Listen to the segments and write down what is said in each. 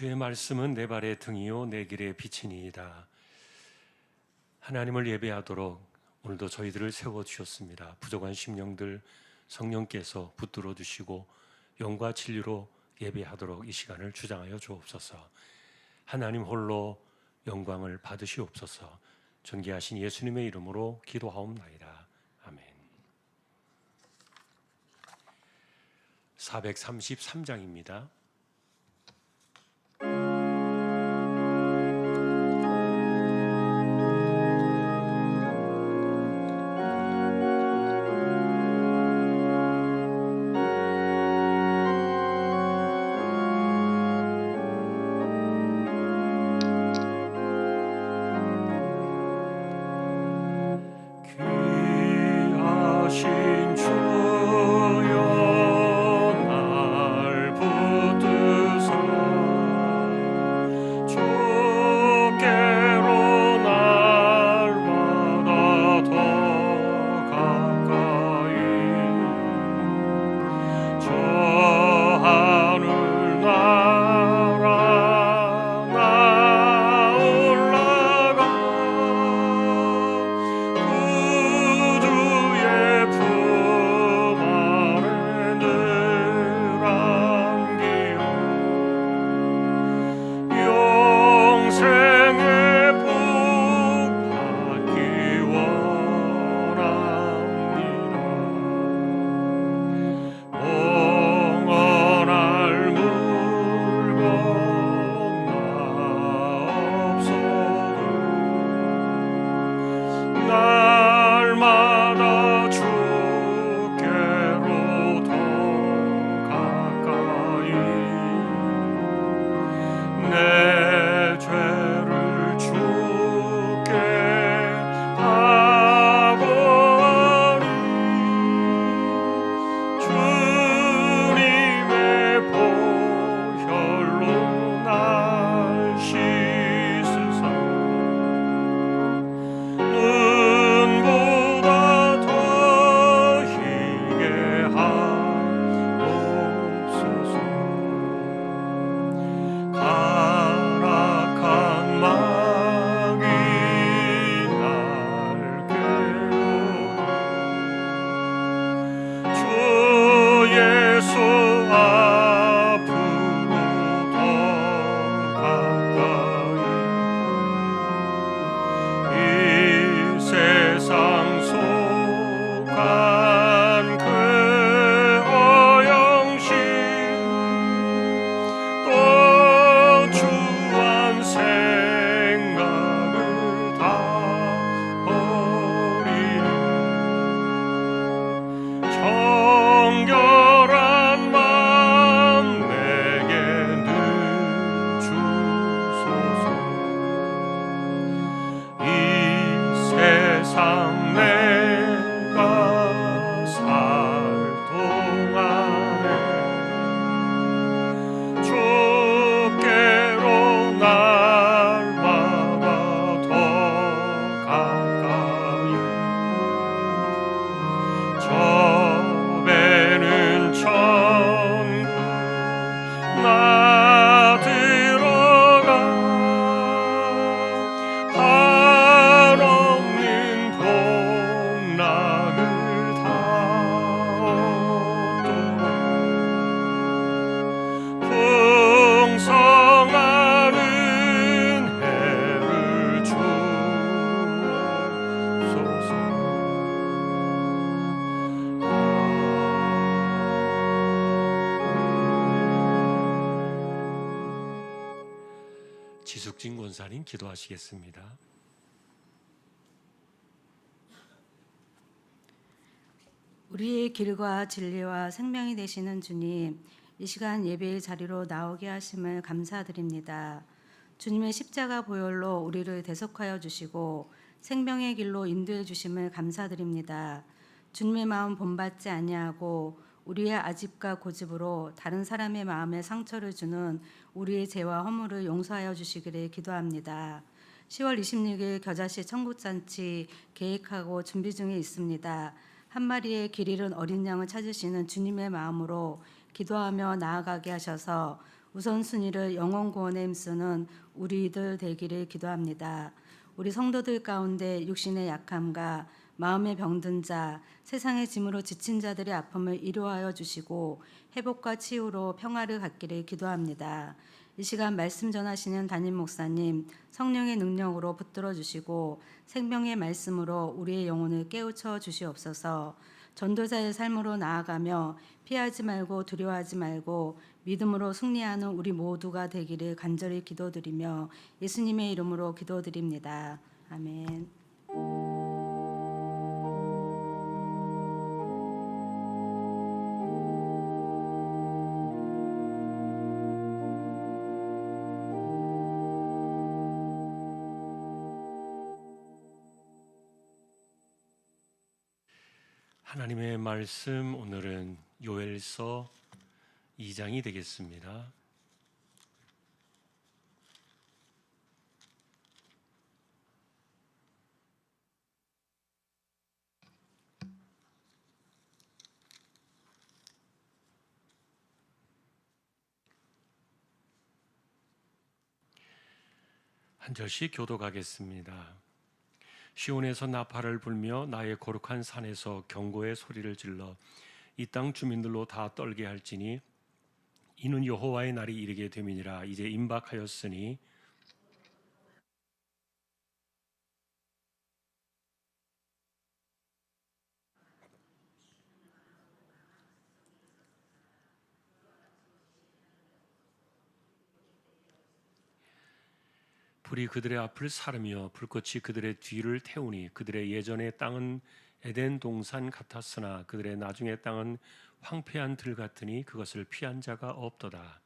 주의 말씀은 내 발의 등이요 내 길의 빛이니이다. 하나님을 예배하도록 오늘도 저희들을 세워주셨습니다. 부족한 심령들 성령께서 붙들어 주시고 영과 진리로 예배하도록 이 시간을 주장하여 주옵소서. 하나님 홀로 영광을 받으시옵소서. 존귀하신 예수님의 이름으로 기도하옵나이다. 아멘. 433장입니다. 지숙진 권사님 기도하시겠습니다. 우리의 길과 진리와 생명이 되시는 주님, 이 시간 예배의 자리로 나오게 하심을 감사드립니다. 주님의 십자가 보혈로 우리를 대속하여 주시고 생명의 길로 인도해 주심을 감사드립니다. 주님의 마음 본받지 아니하고 우리의 아집과 고집으로 다른 사람의 마음에 상처를 주는 우리의 죄와 허물을 용서하여 주시기를 기도합니다. 10월 26일 겨자씨 천국잔치 계획하고 준비 중에 있습니다. 한 마리의 길 잃은 어린 양을 찾으시는 주님의 마음으로 기도하며 나아가게 하셔서 우선순위를 영원 구원에 힘쓰는 우리들 되기를 기도합니다. 우리 성도들 가운데 육신의 약함과 마음의 병든 자, 세상의 짐으로 지친 자들의 아픔을 이루하여 주시고 회복과 치유로 평화를 갖기를 기도합니다. 이 시간 말씀 전하시는 담임 목사님 성령의 능력으로 붙들어 주시고 생명의 말씀으로 우리의 영혼을 깨우쳐 주시옵소서. 전도자의 삶으로 나아가며 피하지 말고 두려워하지 말고 믿음으로 승리하는 우리 모두가 되기를 간절히 기도드리며 예수님의 이름으로 기도드립니다. 아멘. 하나님의 말씀 오늘은 요엘서 2장이 되겠습니다. 한 절씩 교독하겠습니다. 시온에서 나팔을 불며 나의 거룩한 산에서 경고의 소리를 질러 이 땅 주민들로 다 떨게 할지니 이는 여호와의 날이 이르게 됨이니라. 이제 임박하였으니 불이 그들의 앞을 사르며 불꽃이 그들의 뒤를 태우니 그들의 예전의 땅은 에덴 동산 같았으나 그들의 나중의 땅은 황폐한 들 같으니 그것을 피한 자가 없도다.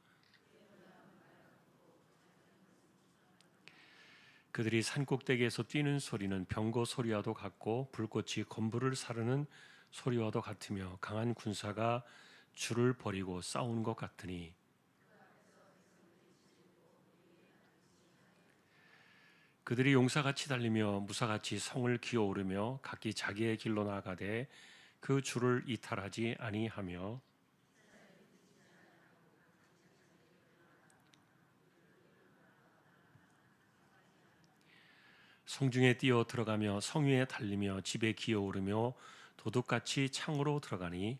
그들이 산꼭대기에서 뛰는 소리는 병거 소리와도 같고 불꽃이 건물을 사르는 소리와도 같으며 강한 군사가 줄을 버리고 싸우는 것 같으니 그들이 용사같이 달리며 무사같이 성을 기어오르며 각기 자기의 길로 나가되 그 줄을 이탈하지 아니하며 성중에 뛰어 들어가며 성 위에 달리며 집에 기어오르며 도둑같이 창으로 들어가니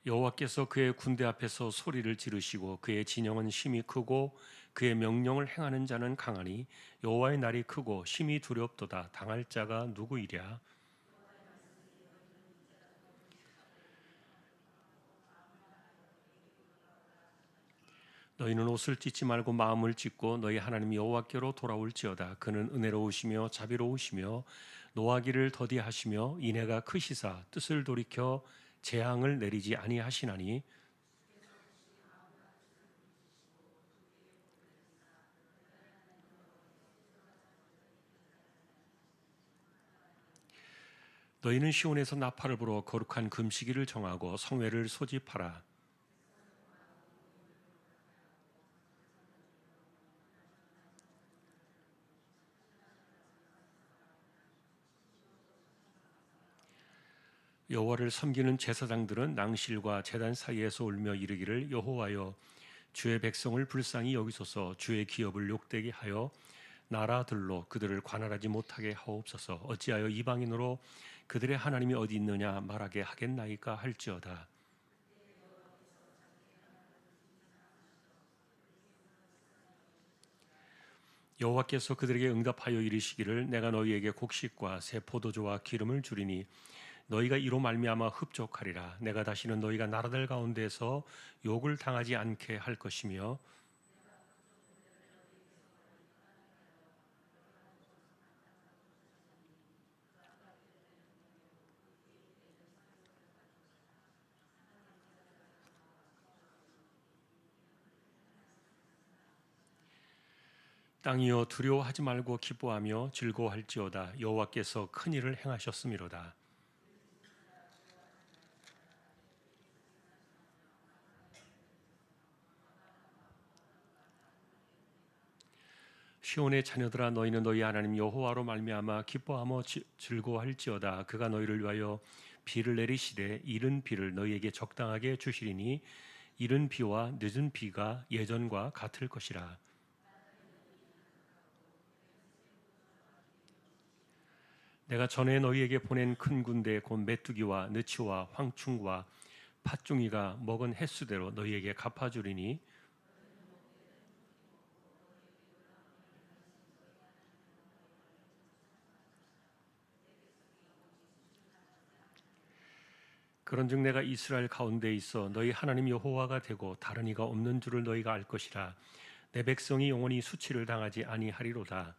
여호와께서 그의 군대 앞에서 소리를 지르시고 그의 진영은 심히 크고 그의 명령을 행하는 자는 강하니 여호와의 날이 크고 심히 두렵도다. 당할 자가 누구이랴? 너희는 옷을 찢지 말고 마음을 찢고 너희 하나님 여호와께로 돌아올지어다. 그는 은혜로우시며 자비로우시며 노하기를 더디하시며 인애가 크시사 뜻을 돌이켜 재앙을 내리지 아니하시나니 너희는 시온에서 나팔을 불어 거룩한 금식일을 정하고 성회를 소집하라. 여호와를 섬기는 제사장들은 낭실과 제단 사이에서 울며 이르기를 여호와여 주의 백성을 불쌍히 여기소서. 주의 기업을 욕되게 하여 나라들로 그들을 관할하지 못하게 하옵소서. 어찌하여 이방인으로 그들의 하나님이 어디 있느냐 말하게 하겠나이까 할지어다. 여호와께서 그들에게 응답하여 이르시기를 내가 너희에게 곡식과 새 포도주와 기름을 주리니 너희가 이로 말미암아 흡족하리라. 내가 다시는 너희가 나라들 가운데서 욕을 당하지 않게 할 것이며 땅이여 두려워하지 말고 기뻐하며 즐거워할지어다. 여호와께서 큰 일을 행하셨음이로다. 시온의 자녀들아 너희는 너희 하나님 여호와로 말미암아 기뻐하며 즐거워할지어다. 그가 너희를 위하여 비를 내리시되 이른 비를 너희에게 적당하게 주시리니 이른 비와 늦은 비가 예전과 같을 것이라. 내가 전에 너희에게 보낸 큰 군대 곧 메뚜기와 느치와 황충과 팥중이가 먹은 횟수대로 너희에게 갚아주리니 그런즉 내가 이스라엘 가운데 있어 너희 하나님 여호와가 되고 다른 이가 없는 줄을 너희가 알 것이라. 내 백성이 영원히 수치를 당하지 아니하리로다.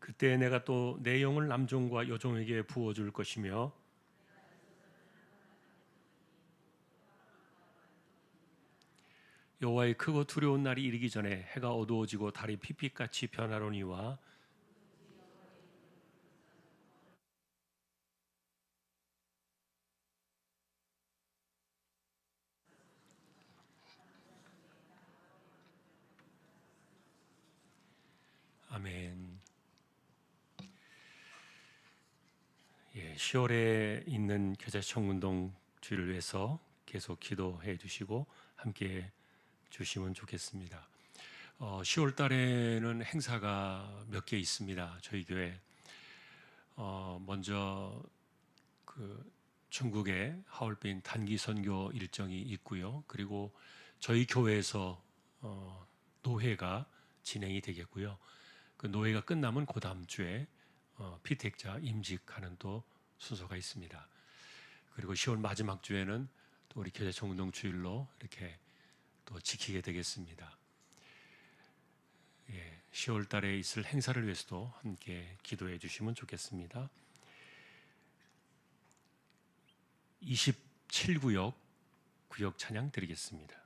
그때 내가 또 내 영을 남종과 여종에게 부어줄 것이며 여호와의 크고 두려운 날이 이르기 전에 해가 어두워지고 달이 핏빛같이 변하로니와 아멘. 10월에 있는 교제청운동 주일을 위해서 계속 기도해 주시고 함께 주시면 좋겠습니다. 10월 달에는 행사가 몇 개 있습니다. 저희 교회 먼저 그 중국의 하얼빈 단기 선교 일정이 있고요. 그리고 저희 교회에서 노회가 진행이 되겠고요. 그 노회가 끝나면 그 다음 주에 피택자 임직하는 또 순서가 있습니다. 그리고 10월 마지막 주에는 또 우리 교제청운동 주일로 이렇게 또 지키게 되겠습니다. 10월 달에 있을 행사를 위해서도 함께 기도해 주시면 좋겠습니다. 27구역 구역 찬양 드리겠습니다.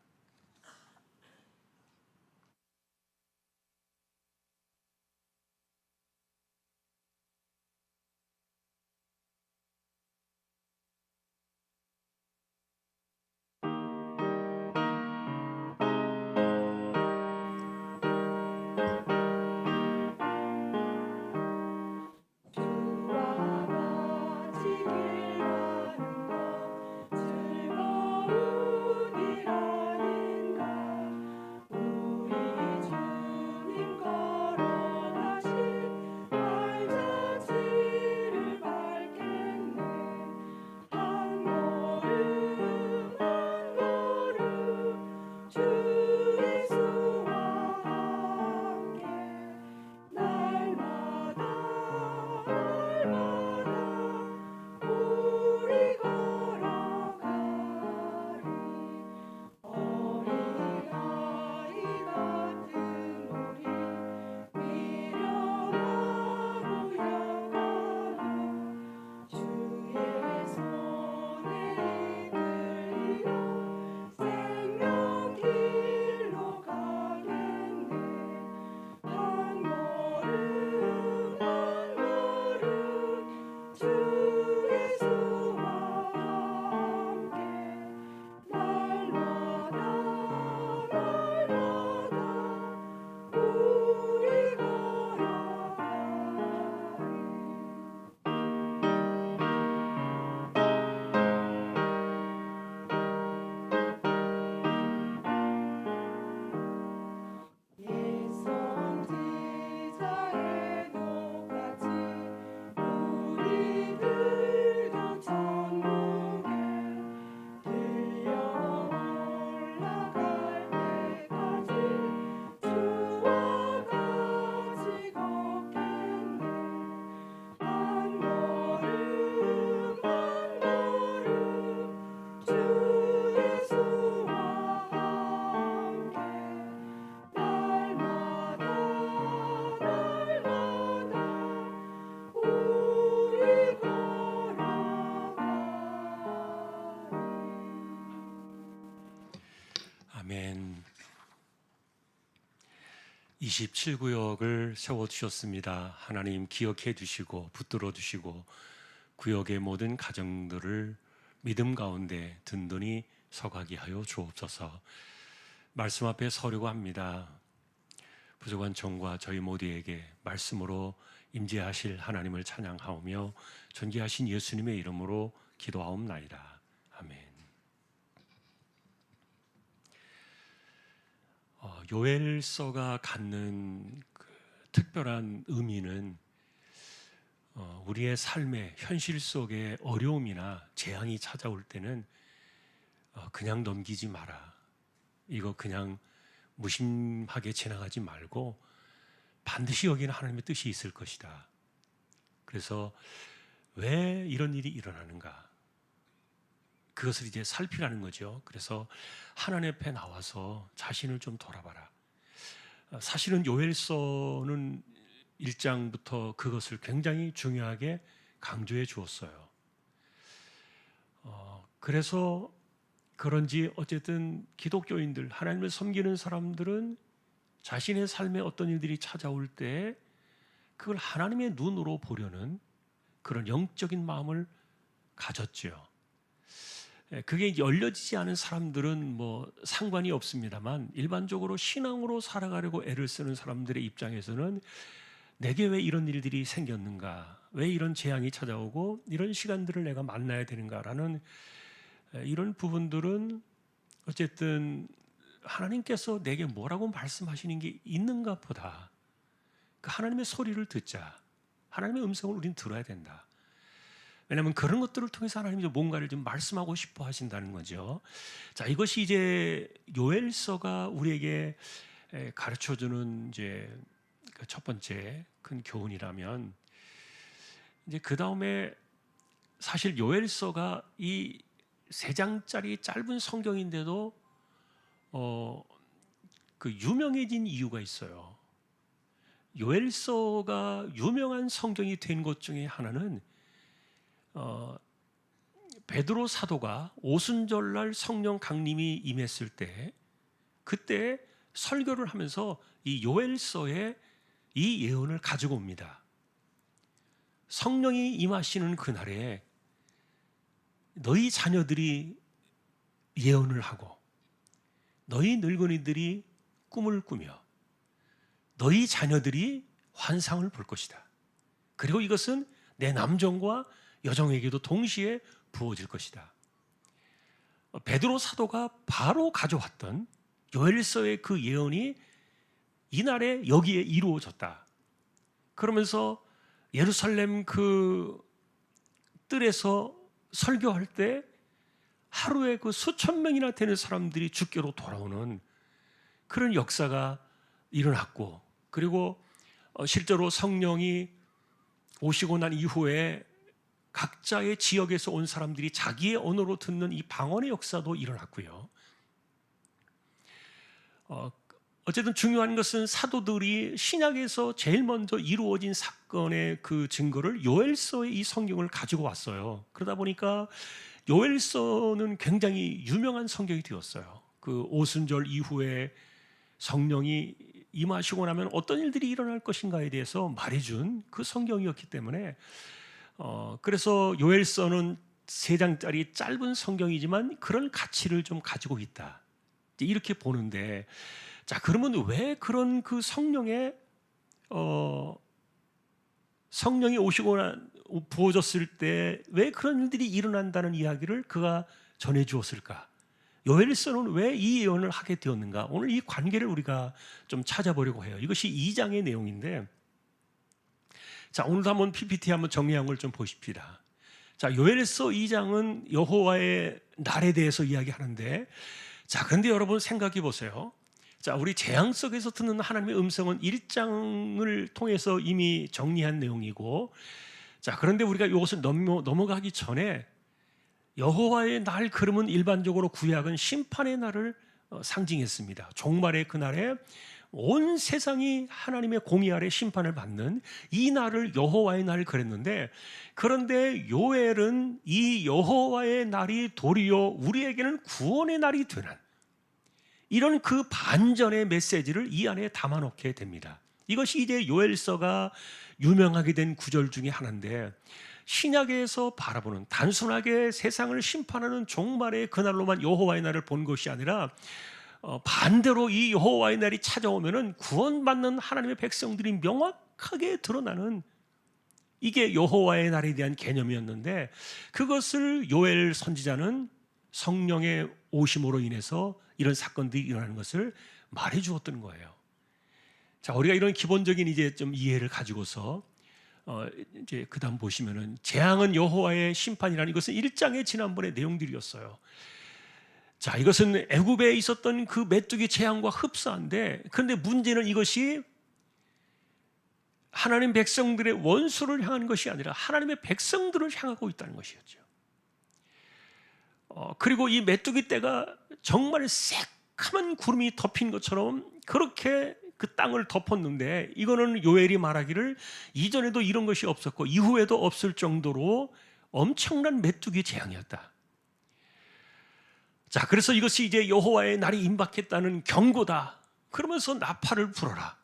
아멘. 27구역을 세워주셨습니다. 하나님 기억해 주시고 붙들어 주시고 구역의 모든 가정들을 믿음 가운데 든든히 서가게 하여 주옵소서. 말씀 앞에 서려고 합니다. 부족한 종과 저희 모두에게 말씀으로 임재하실 하나님을 찬양하오며 존귀하신 예수님의 이름으로 기도하옵나이다. 아멘. 요엘서가 갖는 그 특별한 의미는 우리의 삶의 현실 속에 어려움이나 재앙이 찾아올 때는 그냥 넘기지 마라. 이거 그냥 무심하게 지나가지 말고 반드시 여기는 하나님의 뜻이 있을 것이다. 그래서 왜 이런 일이 일어나는가? 그것을 이제 살피라는 거죠. 그래서 하나님 앞에 나와서 자신을 좀 돌아봐라. 사실은 요엘서는 1장부터 그것을 굉장히 중요하게 강조해 주었어요. 그래서 그런지 어쨌든 기독교인들, 하나님을 섬기는 사람들은 자신의 삶에 어떤 일들이 찾아올 때 그걸 하나님의 눈으로 보려는 그런 영적인 마음을 가졌죠. 그게 열려지지 않은 사람들은 뭐 상관이 없습니다만 일반적으로 신앙으로 살아가려고 애를 쓰는 사람들의 입장에서는 내게 왜 이런 일들이 생겼는가? 왜 이런 재앙이 찾아오고 이런 시간들을 내가 만나야 되는가라는 이런 부분들은 어쨌든 하나님께서 내게 뭐라고 말씀하시는 게 있는가 보다. 그 하나님의 소리를 듣자. 하나님의 음성을 우리는 들어야 된다. 왜냐하면 그런 것들을 통해서 하나님이 뭔가를 좀 말씀하고 싶어 하신다는 거죠. 자, 이것이 이제 요엘서가 우리에게 가르쳐주는 이제 첫 번째 큰 교훈이라면, 이제 그 다음에 사실 요엘서가 이 3장짜리 짧은 성경인데도 그 유명해진 이유가 있어요. 요엘서가 유명한 성경이 된 것 중에 하나는 베드로 사도가 오순절날 성령 강림이 임했을 때 그때 설교를 하면서 이 요엘서에 이 예언을 가지고 옵니다. 성령이 임하시는 그날에 너희 자녀들이 예언을 하고 너희 늙은이들이 꿈을 꾸며 너희 자녀들이 환상을 볼 것이다. 그리고 이것은 내 남종과 여종에게도 동시에 부어질 것이다. 베드로 사도가 바로 가져왔던 요엘서의 그 예언이 이날에 여기에 이루어졌다. 그러면서 예루살렘 그 뜰에서 설교할 때 하루에 그 수천 명이나 되는 사람들이 주께로 돌아오는 그런 역사가 일어났고, 그리고 실제로 성령이 오시고 난 이후에 각자의 지역에서 온 사람들이 자기의 언어로 듣는 이 방언의 역사도 일어났고요. 어쨌든 중요한 것은 사도들이 신약에서 제일 먼저 이루어진 사건의 그 증거를 요엘서의 이 성경을 가지고 왔어요. 그러다 보니까 요엘서는 굉장히 유명한 성경이 되었어요. 그 오순절 이후에 성령이 임하시고 나면 어떤 일들이 일어날 것인가에 대해서 말해준 그 성경이었기 때문에 그래서 요엘서는 3장짜리 짧은 성경이지만 그런 가치를 좀 가지고 있다. 이렇게 보는데, 자, 그러면 왜 그런 그 성령이 오시고 부어졌을 때 왜 그런 일들이 일어난다는 이야기를 그가 전해 주었을까? 요엘서는 왜 이 예언을 하게 되었는가? 오늘 이 관계를 우리가 좀 찾아보려고 해요. 이것이 2장의 내용인데, 자, 오늘도 한번 PPT 한번 정리한 걸 좀 보십시다. 자, 요엘서 2장은 여호와의 날에 대해서 이야기하는데, 자, 그런데 여러분 생각해 보세요. 자, 우리 재앙 속에서 듣는 하나님의 음성은 1장을 통해서 이미 정리한 내용이고, 자, 그런데 우리가 이것을 넘어가기 전에 여호와의 날, 그러면 일반적으로 구약은 심판의 날을 상징했습니다. 종말의 그날에 온 세상이 하나님의 공의 아래 심판을 받는 이 날을 여호와의 날 그랬는데, 그런데 요엘은 이 여호와의 날이 도리어 우리에게는 구원의 날이 되는 이런 그 반전의 메시지를 이 안에 담아놓게 됩니다. 이것이 이제 요엘서가 유명하게 된 구절 중에 하나인데, 신약에서 바라보는 단순하게 세상을 심판하는 종말의 그날로만 여호와의 날을 본 것이 아니라 반대로 이 여호와의 날이 찾아오면은 구원받는 하나님의 백성들이 명확하게 드러나는, 이게 여호와의 날에 대한 개념이었는데, 그것을 요엘 선지자는 성령의 오심으로 인해서 이런 사건들이 일어나는 것을 말해 주었던 거예요. 자, 우리가 이런 기본적인 이제 좀 이해를 가지고서 이제 그다음 보시면은, 재앙은 여호와의 심판이라는 이것은 1장의 지난번의 내용들이었어요. 자, 이것은 애굽에 있었던 그 메뚜기 재앙과 흡사한데, 그런데 문제는 이것이 하나님 백성들의 원수를 향한 것이 아니라 하나님의 백성들을 향하고 있다는 것이었죠. 그리고 이 메뚜기 떼가 정말 새카만 구름이 덮인 것처럼 그렇게 그 땅을 덮었는데, 이거는 요엘이 말하기를 이전에도 이런 것이 없었고 이후에도 없을 정도로 엄청난 메뚜기 재앙이었다. 자, 그래서 이것이 이제 여호와의 날이 임박했다는 경고다. 그러면서 나팔을 불어라.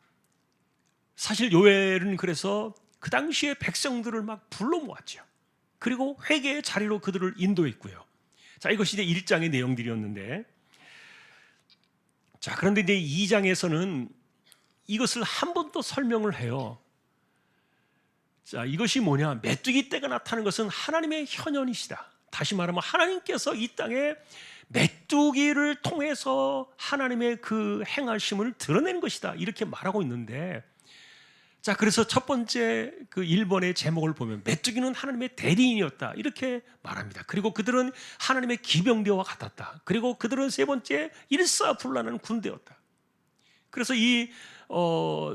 사실 요엘은 그래서 그 당시에 백성들을 막 불러 모았죠. 그리고 회개의 자리로 그들을 인도했고요. 자, 이것이 이제 1장의 내용들이었는데, 자, 그런데 이제 2장에서는 이것을 한 번 더 설명을 해요. 자, 이것이 뭐냐? 메뚜기 떼가 나타나는 것은 하나님의 현현이시다. 다시 말하면 하나님께서 이 땅에 메뚜기를 통해서 하나님의 그 행하심을 드러낸 것이다, 이렇게 말하고 있는데, 자, 그래서 첫 번째 그 1번의 제목을 보면 메뚜기는 하나님의 대리인이었다, 이렇게 말합니다. 그리고 그들은 하나님의 기병대와 같았다. 그리고 그들은 세 번째 일사불란한 군대였다. 그래서 이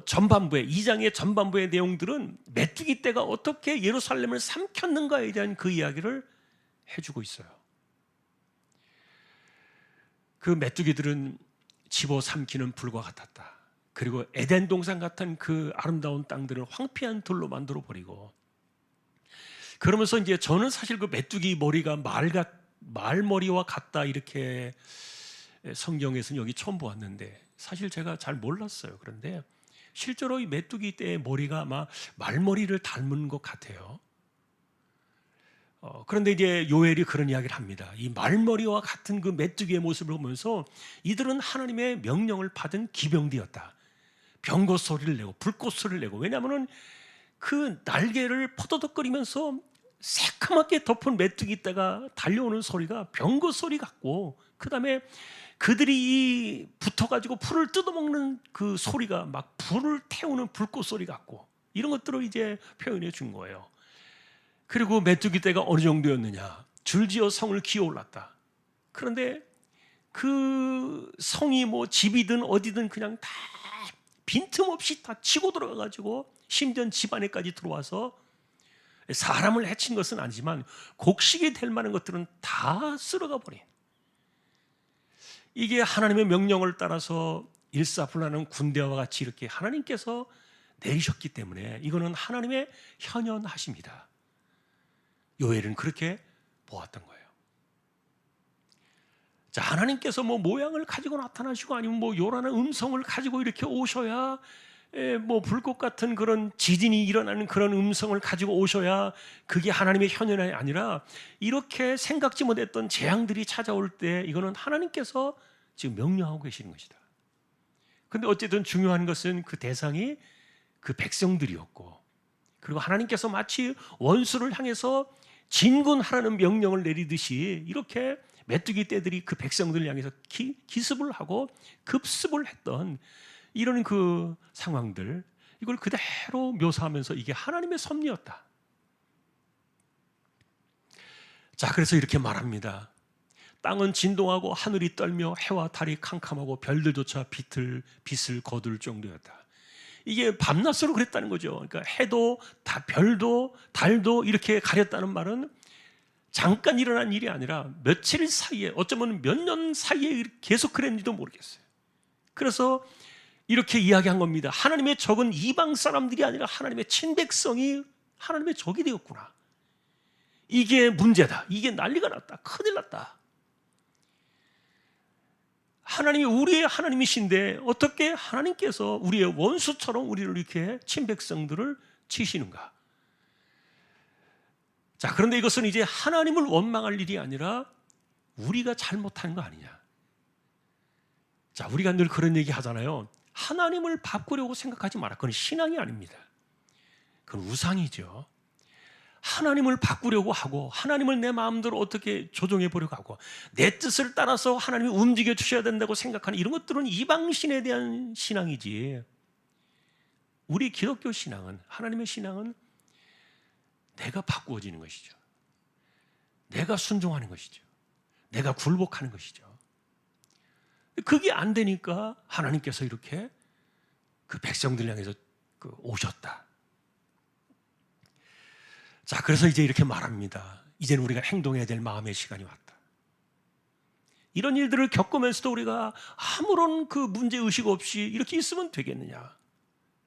전반부에, 2장의 전반부의 내용들은 메뚜기 떼가 어떻게 예루살렘을 삼켰는가에 대한 그 이야기를 해주고 있어요. 그 메뚜기들은 집어삼키는 불과 같았다. 그리고 에덴 동산 같은 그 아름다운 땅들을 황폐한 돌로 만들어 버리고, 그러면서 이제 저는 사실 그 메뚜기 머리가 말머리와 같다, 이렇게 성경에서는 여기 처음 보았는데, 사실 제가 잘 몰랐어요. 그런데 실제로 이 메뚜기 떼의 머리가 아마 말머리를 닮은 것 같아요. 그런데 이제 요엘이 그런 이야기를 합니다. 이 말머리와 같은 그 메뚜기의 모습을 보면서 이들은 하나님의 명령을 받은 기병대였다. 병거 소리를 내고 불꽃 소리를 내고, 왜냐하면 그 날개를 퍼더덕거리면서 새카맣게 덮은 메뚜기 떼가 달려오는 소리가 병거 소리 같고, 그 다음에 그들이 붙어가지고 풀을 뜯어먹는 그 소리가 막 불을 태우는 불꽃 소리 같고, 이런 것들을 이제 표현해 준 거예요. 그리고 메뚜기 떼가 어느 정도였느냐? 줄지어 성을 기어올랐다. 그런데 그 성이 뭐 집이든 어디든 그냥 다 빈틈없이 다 치고 들어가가지고, 심지어 집 안에까지 들어와서 사람을 해친 것은 아니지만 곡식이 될 만한 것들은 다 쓸어가 버린, 이게 하나님의 명령을 따라서 일사불란한 군대와 같이 이렇게 하나님께서 내리셨기 때문에 이거는 하나님의 현현하심이다. 요엘은 그렇게 보았던 거예요. 자, 하나님께서 뭐 모양을 가지고 나타나시고 아니면 뭐 요란한 음성을 가지고 이렇게 오셔야, 뭐 불꽃 같은 그런 지진이 일어나는 그런 음성을 가지고 오셔야 그게 하나님의 현현이 아니라, 이렇게 생각지 못했던 재앙들이 찾아올 때 이거는 하나님께서 지금 명령하고 계시는 것이다. 그런데 어쨌든 중요한 것은 그 대상이 그 백성들이었고, 그리고 하나님께서 마치 원수를 향해서 진군하라는 명령을 내리듯이 이렇게 메뚜기 떼들이 그 백성들을 향해서 기습을 하고 급습을 했던 이런 그 상황들, 이걸 그대로 묘사하면서 이게 하나님의 섭리였다. 자, 그래서 이렇게 말합니다. 땅은 진동하고 하늘이 떨며 해와 달이 캄캄하고 별들조차 빛을 거둘 정도였다. 이게 밤낮으로 그랬다는 거죠. 그러니까 해도 별도 달도 이렇게 가렸다는 말은 잠깐 일어난 일이 아니라 며칠 사이에, 어쩌면 몇 년 사이에 계속 그랬는지도 모르겠어요. 그래서 이렇게 이야기한 겁니다. 하나님의 적은 이방 사람들이 아니라 하나님의 친백성이 하나님의 적이 되었구나. 이게 문제다. 이게 난리가 났다. 큰일 났다. 하나님이 우리의 하나님이신데 어떻게 하나님께서 우리의 원수처럼 우리를 이렇게 친백성들을 치시는가? 자, 그런데 이것은 이제 하나님을 원망할 일이 아니라 우리가 잘못한 거 아니냐. 자, 우리가 늘 그런 얘기 하잖아요. 하나님을 바꾸려고 생각하지 마라. 그건 신앙이 아닙니다. 그건 우상이죠. 하나님을 바꾸려고 하고 하나님을 내 마음대로 어떻게 조정해 보려고 하고 내 뜻을 따라서 하나님이 움직여 주셔야 된다고 생각하는 이런 것들은 이방신에 대한 신앙이지, 우리 기독교 신앙은, 하나님의 신앙은 내가 바꾸어지는 것이죠. 내가 순종하는 것이죠. 내가 굴복하는 것이죠. 그게 안 되니까 하나님께서 이렇게 그 백성들 향해서 오셨다. 자, 그래서 이제 이렇게 말합니다. 이제는 우리가 행동해야 될 마음의 시간이 왔다. 이런 일들을 겪으면서도 우리가 아무런 그 문제의식 없이 이렇게 있으면 되겠느냐.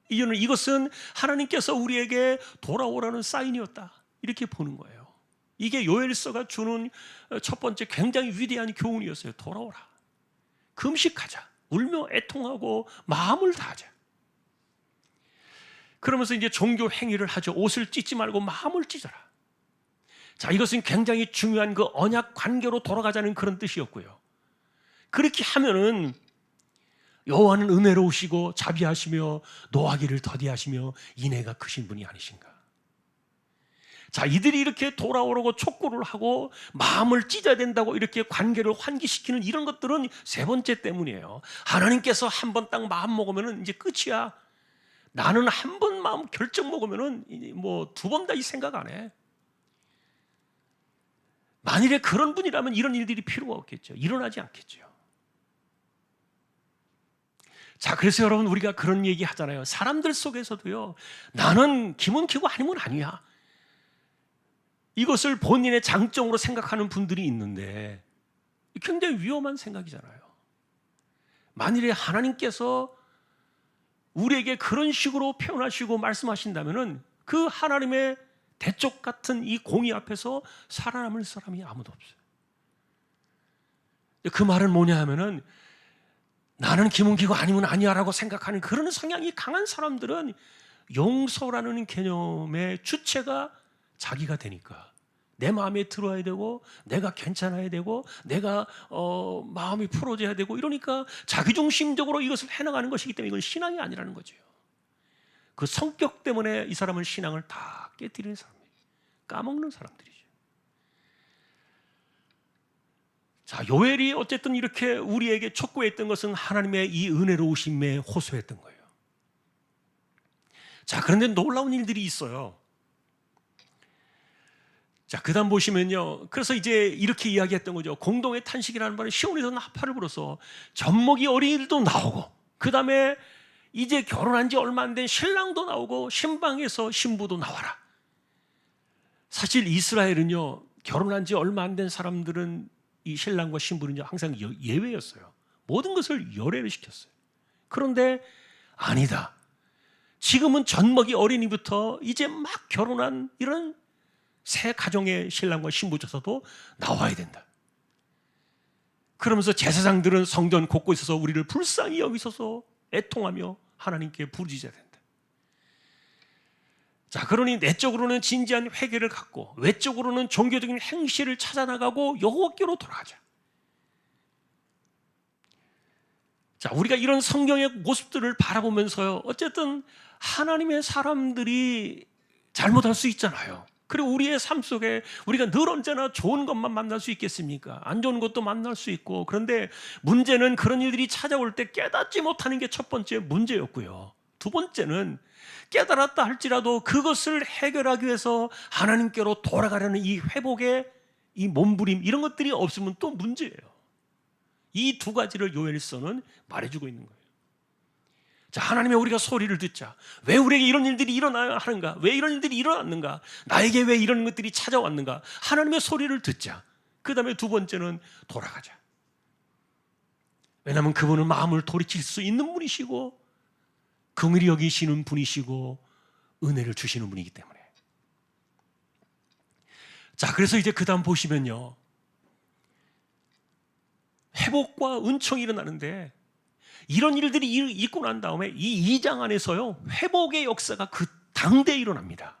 이것은 하나님께서 우리에게 돌아오라는 사인이었다. 이렇게 보는 거예요. 이게 요엘서가 주는 첫 번째 굉장히 위대한 교훈이었어요. 돌아오라. 금식하자. 울며 애통하고 마음을 다하자. 그러면서 이제 종교 행위를 하죠. 옷을 찢지 말고 마음을 찢어라. 자, 이것은 굉장히 중요한 그 언약 관계로 돌아가자는 그런 뜻이었고요. 그렇게 하면은 여호와는 은혜로우시고 자비하시며 노하기를 더디하시며 인애가 크신 분이 아니신가. 자, 이들이 이렇게 돌아오라고 촉구를 하고 마음을 찢어야 된다고 이렇게 관계를 환기시키는 이런 것들은 세 번째 때문이에요. 하나님께서 한 번 딱 마음 먹으면 이제 끝이야. 나는 한 번 마음 결정 먹으면 뭐 두 번 다 이 생각 안 해. 만일에 그런 분이라면 이런 일들이 필요가 없겠죠. 일어나지 않겠죠. 자, 그래서 여러분, 우리가 그런 얘기 하잖아요. 사람들 속에서도요, 나는 김은키고 아니면 아니야. 이것을 본인의 장점으로 생각하는 분들이 있는데 굉장히 위험한 생각이잖아요. 만일에 하나님께서 우리에게 그런 식으로 표현하시고 말씀하신다면은 그 하나님의 대쪽 같은 이 공의 앞에서 살아남을 사람이 아무도 없어요. 그 말은 뭐냐 하면은 나는 김은기가 아니면 아니야라고 생각하는 그런 성향이 강한 사람들은 용서라는 개념의 주체가 자기가 되니까 내 마음에 들어야 되고 내가 괜찮아야 되고 내가 마음이 풀어져야 되고 이러니까 자기중심적으로 이것을 해나가는 것이기 때문에 이건 신앙이 아니라는 거죠. 그 성격 때문에 이 사람은 신앙을 다 깨뜨리는 사람이에요. 까먹는 사람들이죠. 자, 요엘이 어쨌든 이렇게 우리에게 촉구했던 것은 하나님의 이 은혜로우심에 호소했던 거예요. 자, 그런데 놀라운 일들이 있어요. 자, 그 다음 보시면요. 그래서 이제 이렇게 이야기했던 거죠. 공동의 탄식이라는 말은 시온에서 나팔을 불어서 젖먹이 어린이들도 나오고, 그 다음에 이제 결혼한 지 얼마 안 된 신랑도 나오고 신방에서 신부도 나와라. 사실 이스라엘은요, 결혼한 지 얼마 안 된 사람들은 이 신랑과 신부는요 항상 예외였어요. 모든 것을 열애를 시켰어요. 그런데 아니다. 지금은 젖먹이 어린이부터 이제 막 결혼한 이런 새 가정의 신랑과 신부조차도 나와야 된다. 그러면서 제사장들은 성전 곳곳에서 우리를 불쌍히 여기소서 애통하며 하나님께 부르짖어야 된다. 자, 그러니 내적으로는 진지한 회개를 갖고 외적으로는 종교적인 행실을 찾아나가고 여호와께로 돌아가자. 자, 우리가 이런 성경의 모습들을 바라보면서요, 어쨌든 하나님의 사람들이 잘못할 수 있잖아요. 그리고 우리의 삶 속에 우리가 늘 언제나 좋은 것만 만날 수 있겠습니까? 안 좋은 것도 만날 수 있고, 그런데 문제는 그런 일들이 찾아올 때 깨닫지 못하는 게 첫 번째 문제였고요. 두 번째는 깨달았다 할지라도 그것을 해결하기 위해서 하나님께로 돌아가려는 이 회복의 이 몸부림, 이런 것들이 없으면 또 문제예요. 이 두 가지를 요엘서는 말해주고 있는 거예요. 자, 하나님의 우리가 소리를 듣자. 왜 우리에게 이런 일들이 일어나야 하는가? 왜 이런 일들이 일어났는가? 나에게 왜 이런 것들이 찾아왔는가? 하나님의 소리를 듣자. 그 다음에 두 번째는 돌아가자. 왜냐하면 그분은 마음을 돌이킬 수 있는 분이시고 긍휼히 여기시는 분이시고 은혜를 주시는 분이기 때문에. 자, 그래서 이제 그 다음 보시면요, 회복과 은총이 일어나는데 이런 일들이 있고 난 다음에 이 2장 안에서요 회복의 역사가 그 장대에 일어납니다.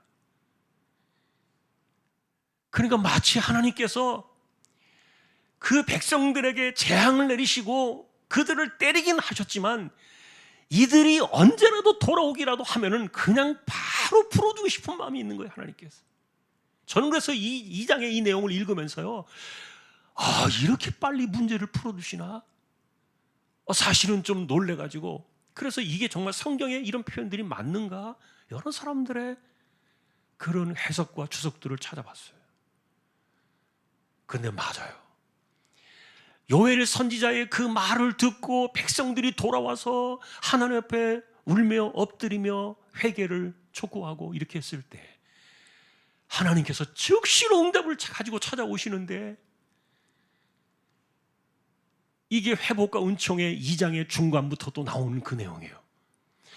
그러니까 마치 하나님께서 그 백성들에게 재앙을 내리시고 그들을 때리긴 하셨지만 이들이 언제라도 돌아오기라도 하면은 그냥 바로 풀어주고 싶은 마음이 있는 거예요, 하나님께서. 저는 그래서 이 장의 이 내용을 읽으면서요, 이렇게 빨리 문제를 풀어주시나? 사실은 좀 놀래가지고, 그래서 이게 정말 성경에 이런 표현들이 맞는가? 여러 사람들의 그런 해석과 주석들을 찾아봤어요. 근데 맞아요. 요엘 선지자의 그 말을 듣고 백성들이 돌아와서 하나님 앞에 울며 엎드리며 회개를 촉구하고 이렇게 했을 때 하나님께서 즉시로 응답을 가지고 찾아오시는데, 이게 회복과 은총의 2장의 중간부터 또 나오는 그 내용이에요.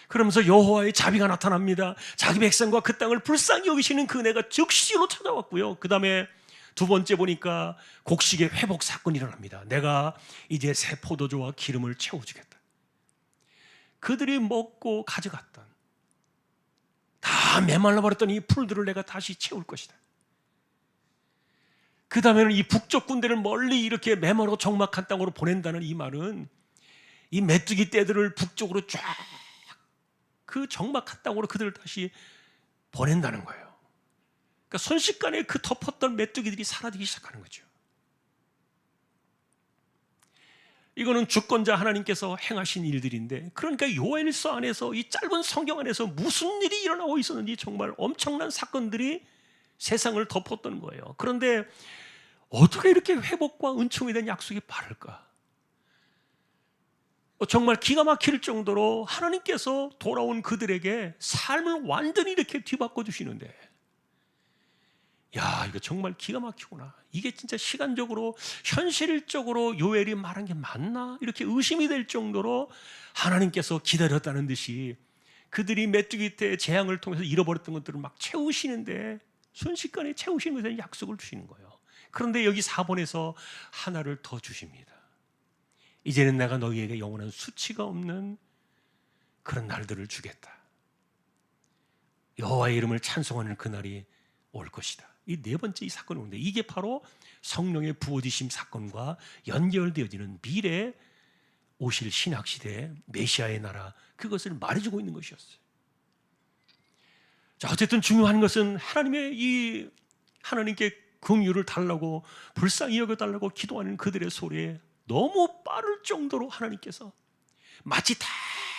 그러면서 여호와의 자비가 나타납니다. 자기 백성과 그 땅을 불쌍히 여기시는 그 은혜가 즉시로 찾아왔고요. 그 다음에 두 번째 보니까 곡식의 회복 사건이 일어납니다. 내가 이제 새 포도주와 기름을 채워주겠다. 그들이 먹고 가져갔던 다 메말라버렸던 이 풀들을 내가 다시 채울 것이다. 그 다음에는 이 북쪽 군대를 멀리 이렇게 메마르고 적막한 땅으로 보낸다는 이 말은 이 메뚜기 떼들을 북쪽으로 쫙 그 적막한 땅으로 그들을 다시 보낸다는 거예요. 그러니까 순식간에 그 덮었던 메뚜기들이 사라지기 시작하는 거죠. 이거는 주권자 하나님께서 행하신 일들인데, 그러니까 요엘서 안에서 이 짧은 성경 안에서 무슨 일이 일어나고 있었는지 정말 엄청난 사건들이 세상을 덮었던 거예요. 그런데 어떻게 이렇게 회복과 은총에 대한 약속이 빠를까? 정말 기가 막힐 정도로 하나님께서 돌아온 그들에게 삶을 완전히 이렇게 뒤바꿔 주시는데, 야, 이거 정말 기가 막히구나. 이게 진짜 시간적으로 현실적으로 요엘이 말한 게 맞나? 이렇게 의심이 될 정도로 하나님께서 기다렸다는 듯이 그들이 메뚜기 때 재앙을 통해서 잃어버렸던 것들을 막 채우시는데, 순식간에 채우시는 것에 대한 약속을 주시는 거예요. 그런데 여기 4번에서 하나를 더 주십니다. 이제는 내가 너희에게 영원한 수치가 없는 그런 날들을 주겠다. 여호와의 이름을 찬송하는 그날이 올 것이다. 이 네 번째 이 사건이 오는데, 이게 바로 성령의 부어지심 사건과 연결되어지는 미래 오실 신약시대의 메시아의 나라, 그것을 말해주고 있는 것이었어요. 자, 어쨌든 중요한 것은 하나님께 긍휼을 달라고 불쌍히 여겨달라고 기도하는 그들의 소리에 너무 빠를 정도로 하나님께서 마치 다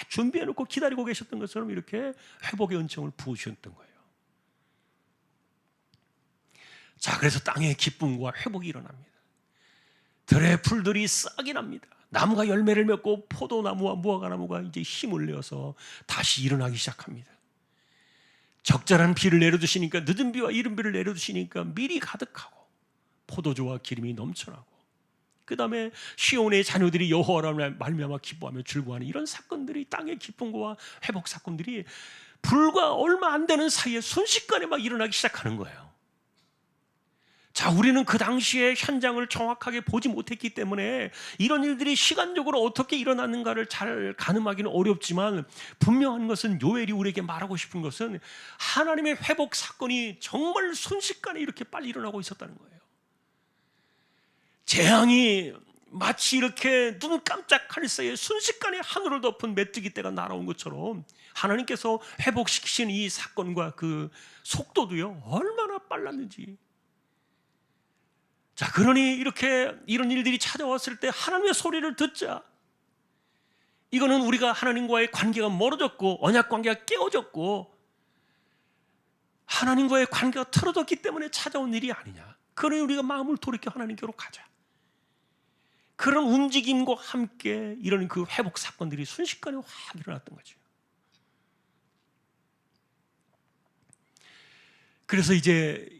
준비해놓고 기다리고 계셨던 것처럼 이렇게 회복의 은총을 부으셨던 거예요. 자, 그래서 땅의 기쁨과 회복이 일어납니다. 들의 풀들이 싹이 납니다. 나무가 열매를 맺고 포도나무와 무화과나무가 이제 힘을 내어서 다시 일어나기 시작합니다. 적절한 비를 내려주시니까, 늦은 비와 이른 비를 내려주시니까 밀이 가득하고 포도주와 기름이 넘쳐나고, 그 다음에 시온의 자녀들이 여호와로 말미암아 기뻐하며 즐거워하는 이런 사건들이, 땅의 기쁨과 회복 사건들이 불과 얼마 안 되는 사이에 순식간에 막 일어나기 시작하는 거예요. 자, 우리는 그 당시에 현장을 정확하게 보지 못했기 때문에 이런 일들이 시간적으로 어떻게 일어났는가를 잘 가늠하기는 어렵지만, 분명한 것은 요엘이 우리에게 말하고 싶은 것은 하나님의 회복 사건이 정말 순식간에 이렇게 빨리 일어나고 있었다는 거예요. 재앙이 마치 이렇게 눈 깜짝할 사이에 순식간에 하늘을 덮은 메뚜기 떼가 날아온 것처럼 하나님께서 회복시키신 이 사건과 그 속도도요, 얼마나 빨랐는지. 자, 그러니 이렇게 이런 일들이 찾아왔을 때 하나님의 소리를 듣자. 이거는 우리가 하나님과의 관계가 멀어졌고 언약 관계가 깨어졌고 하나님과의 관계가 틀어졌기 때문에 찾아온 일이 아니냐. 그러니 우리가 마음을 돌이켜 하나님께로 가자. 그런 움직임과 함께 이런 그 회복 사건들이 순식간에 확 일어났던 거죠. 그래서 이제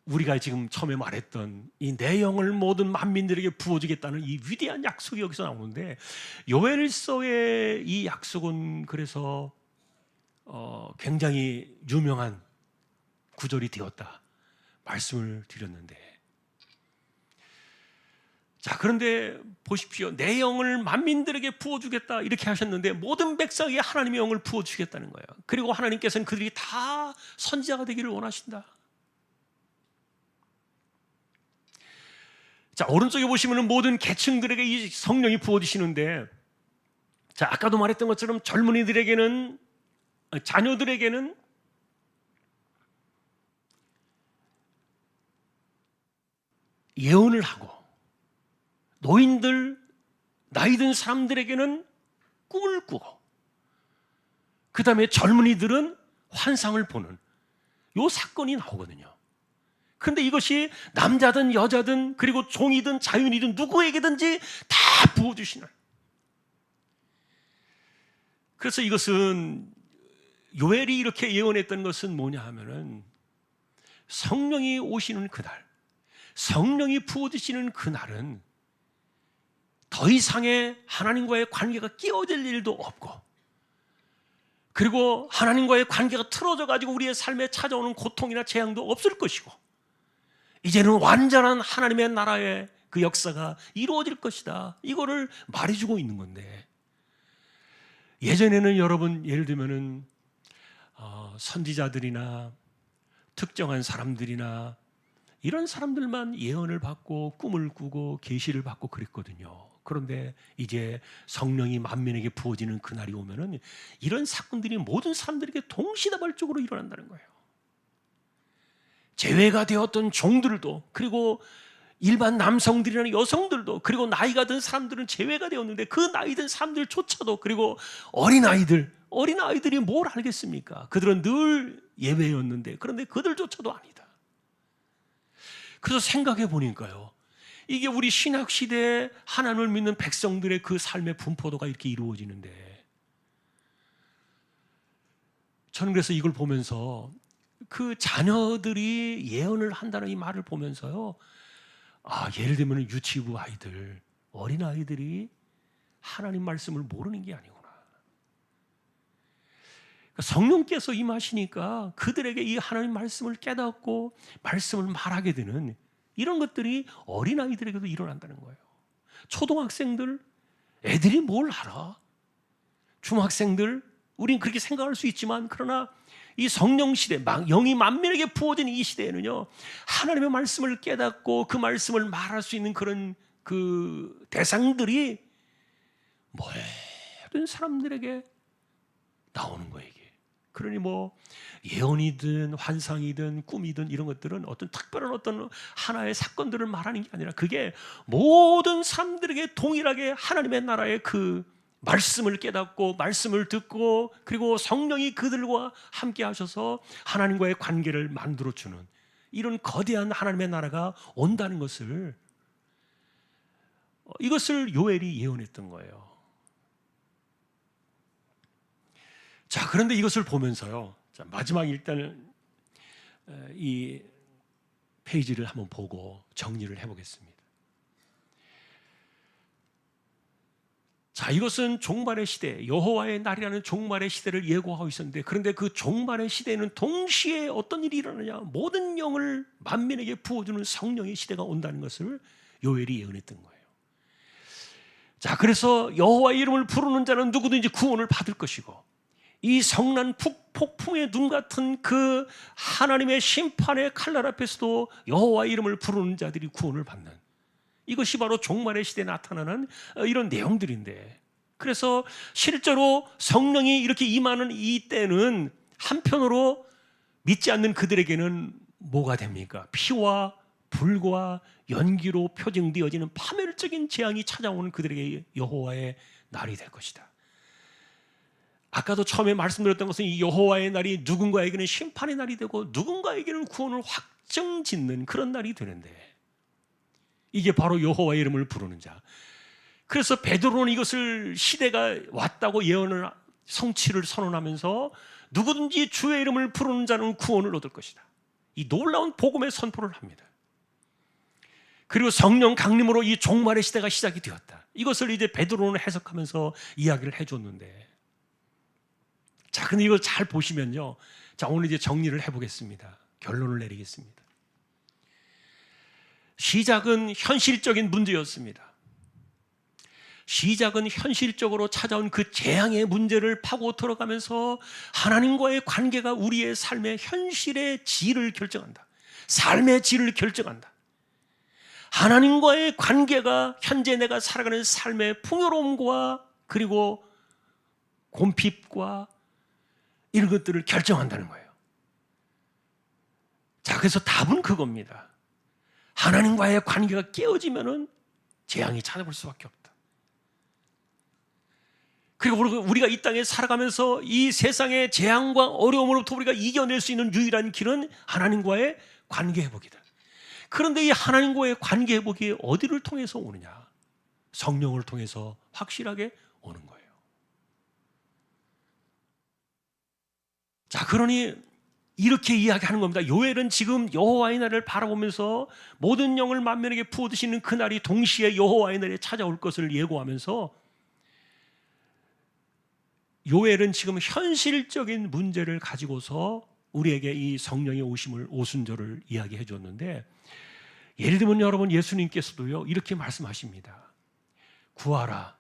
우리가 지금 처음에 말했던 이 내 영을 모든 만민들에게 부어주겠다는 이 위대한 약속이 여기서 나오는데, 요엘서의 이 약속은 그래서 굉장히 유명한 구절이 되었다 말씀을 드렸는데, 자, 그런데 보십시오. 내 영을 만민들에게 부어주겠다 이렇게 하셨는데 모든 백성에게 하나님의 영을 부어주겠다는 거예요. 그리고 하나님께서는 그들이 다 선지자가 되기를 원하신다. 자, 오른쪽에 보시면 모든 계층들에게 이 성령이 부어지시는데, 자, 아까도 말했던 것처럼 젊은이들에게는, 자녀들에게는 예언을 하고, 노인들, 나이 든 사람들에게는 꿈을 꾸고, 그 다음에 젊은이들은 환상을 보는 요 사건이 나오거든요. 그런데 이것이 남자든 여자든 그리고 종이든 자유인이든 누구에게든지 다 부어주시는. 그래서 이것은 요엘이 이렇게 예언했던 것은 뭐냐 하면은 성령이 오시는 그날, 성령이 부어주시는 그날은 더 이상의 하나님과의 관계가 끼어질 일도 없고, 그리고 하나님과의 관계가 틀어져 가지고 우리의 삶에 찾아오는 고통이나 재앙도 없을 것이고, 이제는 완전한 하나님의 나라의 그 역사가 이루어질 것이다. 이거를 말해주고 있는 건데, 예전에는 여러분 예를 들면은 선지자들이나 특정한 사람들이나 이런 사람들만 예언을 받고 꿈을 꾸고 계시를 받고 그랬거든요. 그런데 이제 성령이 만민에게 부어지는 그날이 오면은 이런 사건들이 모든 사람들에게 동시다발적으로 일어난다는 거예요. 제외가 되었던 종들도, 그리고 일반 남성들이나 여성들도, 그리고 나이가 든 사람들은 제외가 되었는데 그 나이 든 사람들조차도, 그리고 어린아이들이 뭘 알겠습니까? 그들은 늘 예외였는데, 그런데 그들조차도 아니다. 그래서 생각해 보니까요, 이게 우리 신학시대에 하나님을 믿는 백성들의 그 삶의 분포도가 이렇게 이루어지는데, 저는 그래서 이걸 보면서 그 자녀들이 예언을 한다는 이 말을 보면서요, 예를 들면 유치부 아이들, 어린 아이들이 하나님 말씀을 모르는 게 아니구나. 성령께서 임하시니까 그들에게 이 하나님 말씀을 깨닫고 말씀을 말하게 되는 이런 것들이 어린 아이들에게도 일어난다는 거예요. 초등학생들, 애들이 뭘 알아? 중학생들, 우린 그렇게 생각할 수 있지만, 그러나 이 성령 시대, 영이 만민에게 부어진 이 시대에는요, 하나님의 말씀을 깨닫고 그 말씀을 말할 수 있는 그런 그 대상들이 모든 사람들에게 나오는 거예요. 이게. 그러니 뭐 예언이든 환상이든 꿈이든 이런 것들은 어떤 특별한 어떤 하나의 사건들을 말하는 게 아니라, 그게 모든 사람들에게 동일하게 하나님의 나라의 그 말씀을 깨닫고 말씀을 듣고, 그리고 성령이 그들과 함께 하셔서 하나님과의 관계를 만들어주는 이런 거대한 하나님의 나라가 온다는 것을, 이것을 요엘이 예언했던 거예요. 자, 그런데 이것을 보면서요, 자, 마지막 일단 이 페이지를 한번 보고 정리를 해보겠습니다. 자, 이것은 종말의 시대, 여호와의 날이라는 종말의 시대를 예고하고 있었는데, 그런데 그 종말의 시대에는 동시에 어떤 일이 일어나냐, 모든 영을 만민에게 부어주는 성령의 시대가 온다는 것을 요엘이 예언했던 거예요. 자, 그래서 여호와의 이름을 부르는 자는 누구든지 구원을 받을 것이고, 이 성난 폭풍의 눈 같은 그 하나님의 심판의 칼날 앞에서도 여호와의 이름을 부르는 자들이 구원을 받는, 이것이 바로 종말의 시대에 나타나는 이런 내용들인데, 그래서 실제로 성령이 이렇게 임하는 이 때는 한편으로 믿지 않는 그들에게는 뭐가 됩니까? 피와 불과 연기로 표징되어지는 파멸적인 재앙이 찾아오는 그들에게 여호와의 날이 될 것이다. 아까도 처음에 말씀드렸던 것은 이 여호와의 날이 누군가에게는 심판의 날이 되고 누군가에게는 구원을 확정짓는 그런 날이 되는데, 이게 바로 여호와의 이름을 부르는 자. 그래서 베드로는 이것을 시대가 왔다고 예언을, 성취를 선언하면서 누구든지 주의 이름을 부르는 자는 구원을 얻을 것이다, 이 놀라운 복음의 선포를 합니다. 그리고 성령 강림으로 이 종말의 시대가 시작이 되었다, 이것을 이제 베드로는 해석하면서 이야기를 해줬는데, 자, 근데 이걸 잘 보시면요, 자, 오늘 이제 정리를 해보겠습니다. 결론을 내리겠습니다. 시작은 현실적인 문제였습니다. 시작은 현실적으로 찾아온 그 재앙의 문제를 파고 들어가면서 하나님과의 관계가 우리의 삶의 현실의 질을 결정한다. 삶의 질을 결정한다. 하나님과의 관계가 현재 내가 살아가는 삶의 풍요로움과 그리고 곰핍과 이런 것들을 결정한다는 거예요. 자, 그래서 답은 그겁니다. 하나님과의 관계가 깨어지면은 재앙이 찾아올 수밖에 없다. 그리고 우리가 이 땅에 살아가면서 이 세상의 재앙과 어려움으로부터 우리가 이겨낼 수 있는 유일한 길은 하나님과의 관계 회복이다. 그런데 이 하나님과의 관계 회복이 어디를 통해서 오느냐? 성령을 통해서 확실하게 오는 거예요. 자, 그러니 이렇게 이야기하는 겁니다. 요엘은 지금 여호와의 날을 바라보면서 모든 영을 만면에게 부어드시는 그날이 동시에 여호와의 날에 찾아올 것을 예고하면서 요엘은 지금 현실적인 문제를 가지고서 우리에게 이 성령의 오심을 오순절을 이야기해 줬는데, 예를 들면 여러분, 예수님께서도요 이렇게 말씀하십니다. 구하라,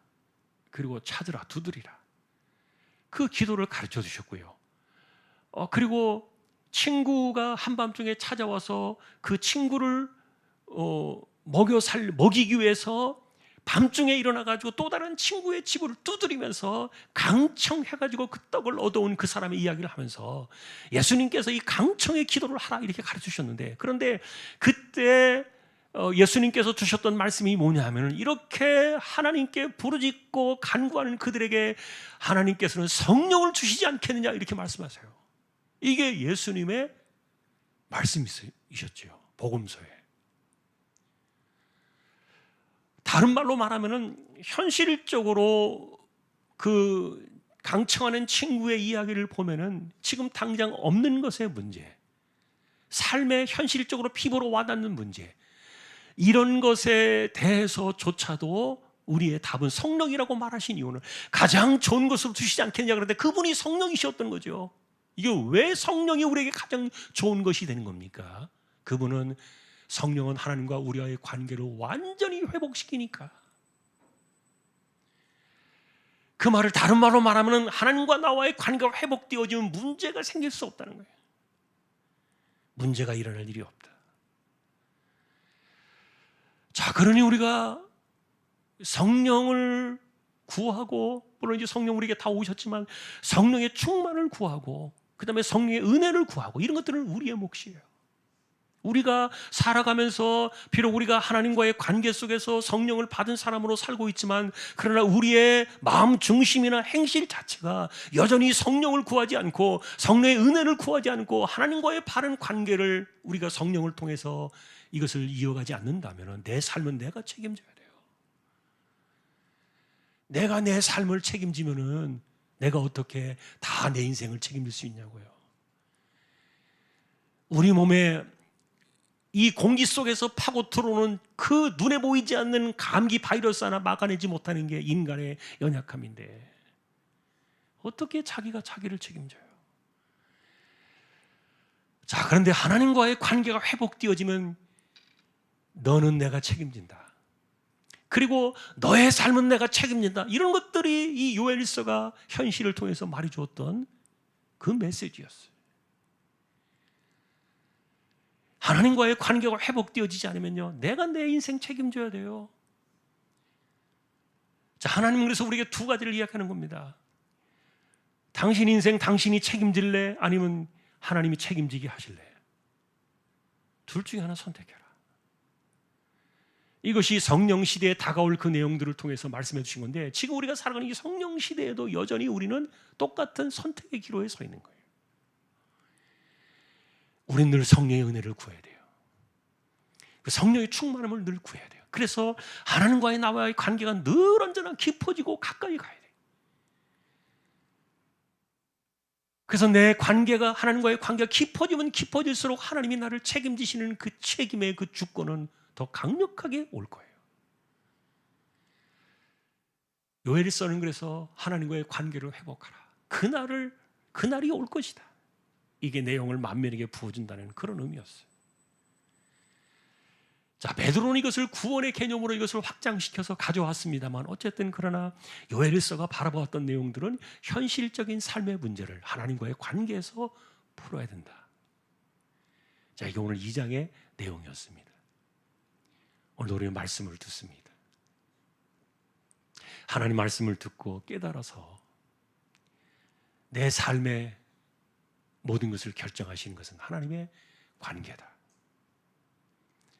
그리고 찾으라, 두드리라. 그 기도를 가르쳐 주셨고요. 그리고 친구가 한밤중에 찾아와서 그 친구를 먹이기 위해서 밤중에 일어나가지고 또 다른 친구의 집을 두드리면서 강청해가지고 그 떡을 얻어온 그 사람의 이야기를 하면서 예수님께서 이 강청의 기도를 하라 이렇게 가르쳐 주셨는데, 그런데 그때 예수님께서 주셨던 말씀이 뭐냐 하면, 이렇게 하나님께 부르짖고 간구하는 그들에게 하나님께서는 성령을 주시지 않겠느냐 이렇게 말씀하세요. 이게 예수님의 말씀이셨죠, 복음서에. 다른 말로 말하면은 현실적으로 그 강청하는 친구의 이야기를 보면은 지금 당장 없는 것의 문제, 삶의 현실적으로 피부로 와닿는 문제, 이런 것에 대해서조차도 우리의 답은 성령이라고 말하신 이유는 가장 좋은 것을 주시지 않겠냐. 그런데 그분이 성령이셨던 거죠. 이게 왜 성령이 우리에게 가장 좋은 것이 되는 겁니까? 그분은, 성령은 하나님과 우리와의 관계를 완전히 회복시키니까. 그 말을 다른 말로 말하면 하나님과 나와의 관계가 회복되어지면 문제가 생길 수 없다는 거예요. 문제가 일어날 일이 없다. 자, 그러니 우리가 성령을 구하고, 물론 이제 성령 우리에게 다 오셨지만 성령의 충만을 구하고, 그 다음에 성령의 은혜를 구하고, 이런 것들은 우리의 몫이에요. 우리가 살아가면서 비록 우리가 하나님과의 관계 속에서 성령을 받은 사람으로 살고 있지만, 그러나 우리의 마음 중심이나 행실 자체가 여전히 성령을 구하지 않고 성령의 은혜를 구하지 않고 하나님과의 바른 관계를 우리가 성령을 통해서 이것을 이어가지 않는다면 내 삶은 내가 책임져야 돼요. 내가 내 삶을 책임지면은 내가 어떻게 다 내 인생을 책임질 수 있냐고요. 우리 몸에 이 공기 속에서 파고 들어오는 그 눈에 보이지 않는 감기 바이러스 하나 막아내지 못하는 게 인간의 연약함인데 어떻게 자기가 자기를 책임져요? 자, 그런데 하나님과의 관계가 회복되어지면 너는 내가 책임진다. 그리고 너의 삶은 내가 책임진다. 이런 것들이 이 요엘서가 현실을 통해서 말해주었던 그 메시지였어요. 하나님과의 관계가 회복되어지지 않으면요, 내가 내 인생 책임져야 돼요. 자, 하나님은 그래서 우리에게 두 가지를 이야기하는 겁니다. 당신 인생 당신이 책임질래? 아니면 하나님이 책임지게 하실래? 둘 중에 하나 선택해라. 이것이 성령 시대에 다가올 그 내용들을 통해서 말씀해 주신 건데, 지금 우리가 살아가는 이 성령 시대에도 여전히 우리는 똑같은 선택의 기로에 서 있는 거예요. 우리는 늘 성령의 은혜를 구해야 돼요. 그 성령의 충만함을 늘 구해야 돼요. 그래서 하나님과의 나와의 관계가 늘 언제나 깊어지고 가까이 가야 돼요. 그래서 내 관계가, 하나님과의 관계가 깊어지면 깊어질수록 하나님이 나를 책임지시는 그 책임의 그 주권은 더 강력하게 올 거예요. 요엘서는 그래서 하나님과의 관계를 회복하라. 그날이 올 것이다. 이게 내용을 만면에게 부어준다는 그런 의미였어요. 자, 베드로는 이것을 구원의 개념으로 이것을 확장시켜서 가져왔습니다만 어쨌든 그러나 요엘서가 바라보았던 내용들은 현실적인 삶의 문제를 하나님과의 관계에서 풀어야 된다. 자, 이게 오늘 2장의 내용이었습니다. 오늘 우리는 말씀을 듣습니다. 하나님 말씀을 듣고 깨달아서 내 삶의 모든 것을 결정하시는 것은 하나님의 관계다.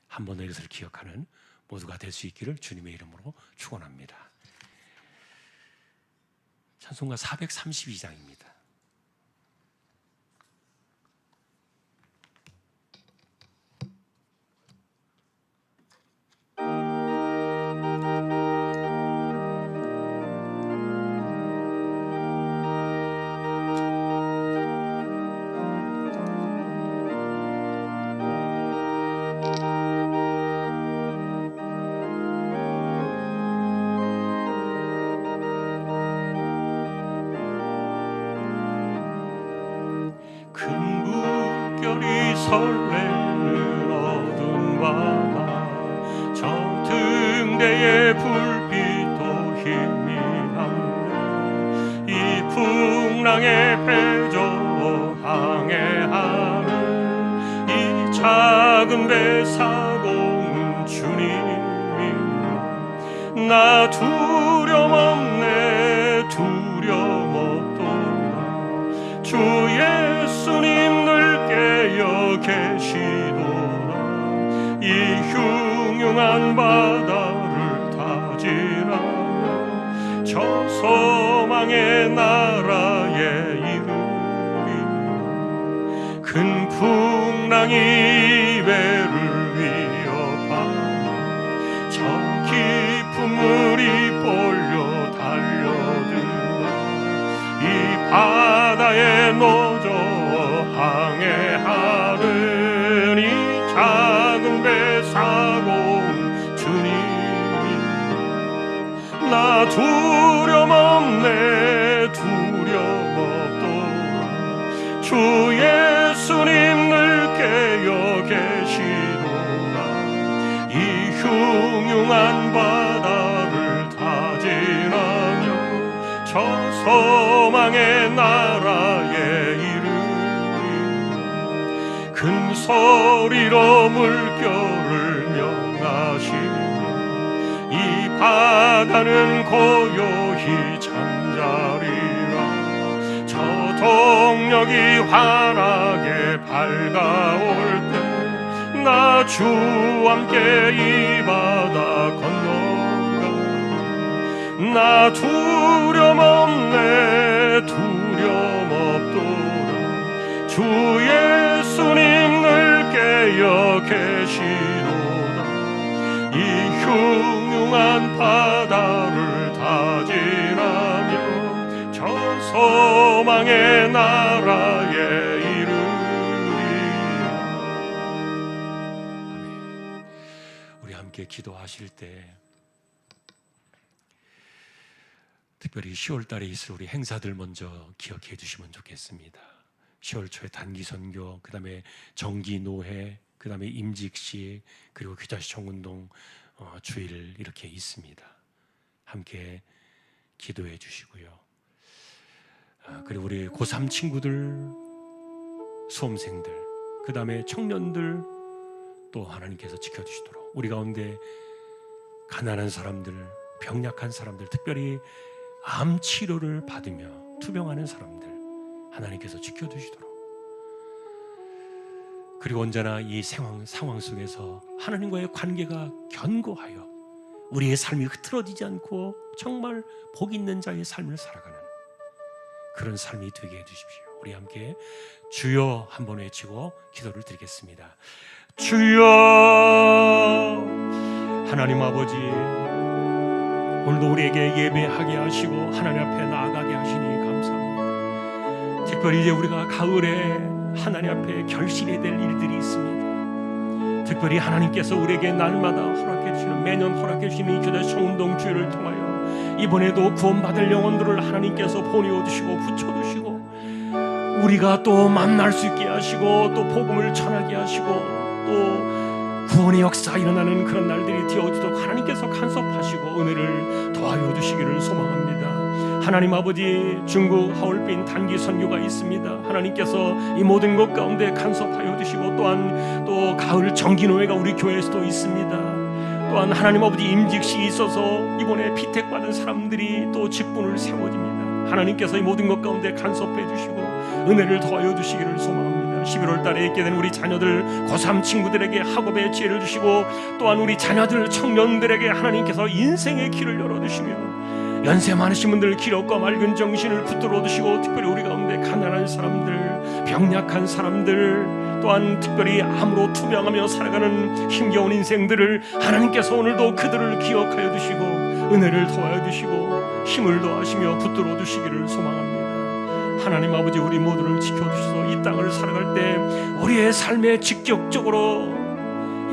한 번 더 이것을 기억하는 모두가 될 수 있기를 주님의 이름으로 축원합니다. 찬송가 432장입니다. 설레는 어두운 바다 저 등대의 불빛도 희미한데 이 풍랑의 배저 항해하는 이 작은 배 사공은 주님이라 나 두려움 없네 두려움 없도다 주 예수님 늘 깨어 계시도다 이 흉흉한 바다를 타지나며 저 소망의 나라에 이르리 큰 풍랑이 배를 위협하며 저 깊은 물이 볼려 달려들어 이 바다에 노져 항해하는 이 작은 배 사고는 주님이 나 두려움 없네 두려움 없도다 주 예수님 늘 깨어 계시도다 이 흉흉한 바다를 타지나며 저 소망의 나라에 큰 소리로 물결을 명하시며 이 바다는 고요히 잠자리라 저 동력이 환하게 밝아올 때 나 주와 함께 이 바다 건너가 나 두려움 없네 두려움 없도다 주 예수님 늘 깨어 계시도다 이 흉흉한 바다를 타지나며 저 소망의 나라에 이르리라. 아멘. 우리 함께 기도하실 때 특별히 10월달에 있을 우리 행사들 먼저 기억해 주시면 좋겠습니다. 10월 초에 단기 선교, 그 다음에 정기 노회, 그 다음에 임직식, 그리고 귀자시 청운동 주일 이렇게 있습니다. 함께 기도해 주시고요. 그리고 우리 고3 친구들, 수험생들, 그 다음에 청년들 또 하나님께서 지켜주시도록 우리 가운데 가난한 사람들, 병약한 사람들, 특별히 암 치료를 받으며 투병하는 사람들 하나님께서 지켜주시도록 그리고 언제나 이 상황 속에서 하나님과의 관계가 견고하여 우리의 삶이 흐트러지지 않고 정말 복 있는 자의 삶을 살아가는 그런 삶이 되게 해주십시오. 우리 함께 주여 한번 외치고 기도를 드리겠습니다. 주여 하나님 아버지 오늘도 우리에게 예배하게 하시고 하나님 앞에 나아가게 하시니 감사합니다. 특별히 이제 우리가 가을에 하나님 앞에 결실이 될 일들이 있습니다. 특별히 하나님께서 우리에게 날마다 허락해 주시는 매년 허락해 주시는 이 교대 청운동 주일을 통하여 이번에도 구원받을 영혼들을 하나님께서 보내어 주시고 붙여 주시고 우리가 또 만날 수 있게 하시고 또 복음을 전하게 하시고 또 구원의 역사 일어나는 그런 날들이 되어지도록 하나님께서 간섭하시고 은혜를 더하여 주시기를 소망합니다. 하나님 아버지, 중국 하얼빈 단기 선교가 있습니다. 하나님께서 이 모든 것 가운데 간섭하여 주시고, 또한 또 가을 정기노회가 우리 교회에서도 있습니다. 또한 하나님 아버지 임직식이 있어서 이번에 피택받은 사람들이 또 직분을 세워집니다. 하나님께서 이 모든 것 가운데 간섭해 주시고 은혜를 더하여 주시기를 소망합니다. 11월 달에 있게 된 우리 자녀들 고3 친구들에게 학업의 지혜를 주시고, 또한 우리 자녀들 청년들에게 하나님께서 인생의 길을 열어주시며 연세 많으신 분들 기력과 맑은 정신을 붙들어 두시고, 특별히 우리 가운데 가난한 사람들, 병약한 사람들, 또한 특별히 암으로 투명하며 살아가는 힘겨운 인생들을 하나님께서 오늘도 그들을 기억하여 주시고 은혜를 더하여 주시고 힘을 더하시며 붙들어 주시기를 소망합니다. 하나님 아버지, 우리 모두를 지켜주셔서 이 땅을 살아갈 때 우리의 삶에 직접적으로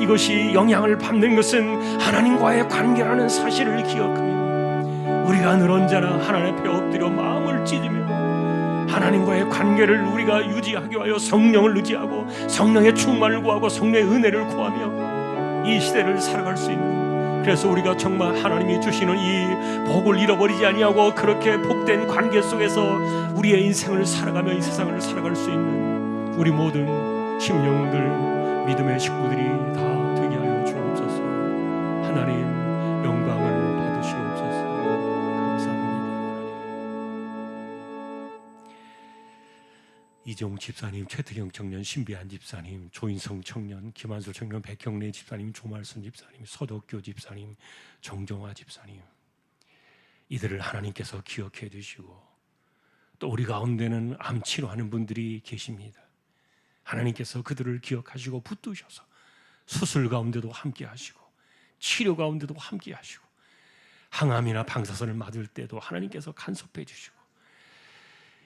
이것이 영향을 받는 것은 하나님과의 관계라는 사실을 기억하며, 우리가 늘 언제나 하나님 앞에 엎드려 마음을 찢으며 하나님과의 관계를 우리가 유지하기 위하여 성령을 의지하고 성령의 충만을 구하고 성령의 은혜를 구하며 이 시대를 살아갈 수 있는, 그래서 우리가 정말 하나님이 주시는 이 복을 잃어버리지 아니하고 그렇게 복된 관계 속에서 우리의 인생을 살아가며 이 세상을 살아갈 수 있는 우리 모든 심령들, 믿음의 식구들이 다 되게 하여 주옵소서. 하나님 영광을 받으시옵소서. 이종 집사님, 최태경 청년, 신비한 집사님, 조인성 청년, 김한솔 청년, 백경래 집사님, 조말순 집사님, 서덕교 집사님, 정정화 집사님, 이들을 하나님께서 기억해 주시고, 또 우리 가운데는 암 치료하는 분들이 계십니다. 하나님께서 그들을 기억하시고 붙드셔서 수술 가운데도 함께 하시고 치료 가운데도 함께 하시고 항암이나 방사선을 맞을 때도 하나님께서 간섭해 주시고,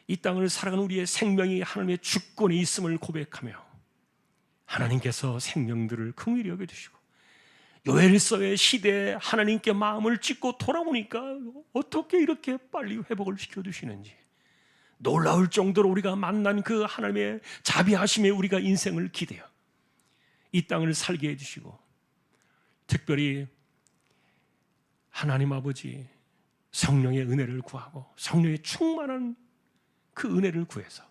이 땅을 살아가는 우리의 생명이 하나님의 주권에 있음을 고백하며 하나님께서 생명들을 긍휼히 여겨주시고, 요엘서의 시대에 하나님께 마음을 찢고 돌아오니까 어떻게 이렇게 빨리 회복을 시켜주시는지 놀라울 정도로 우리가 만난 그 하나님의 자비하심에 우리가 인생을 기대어 이 땅을 살게 해주시고, 특별히 하나님 아버지 성령의 은혜를 구하고 성령의 충만한 그 은혜를 구해서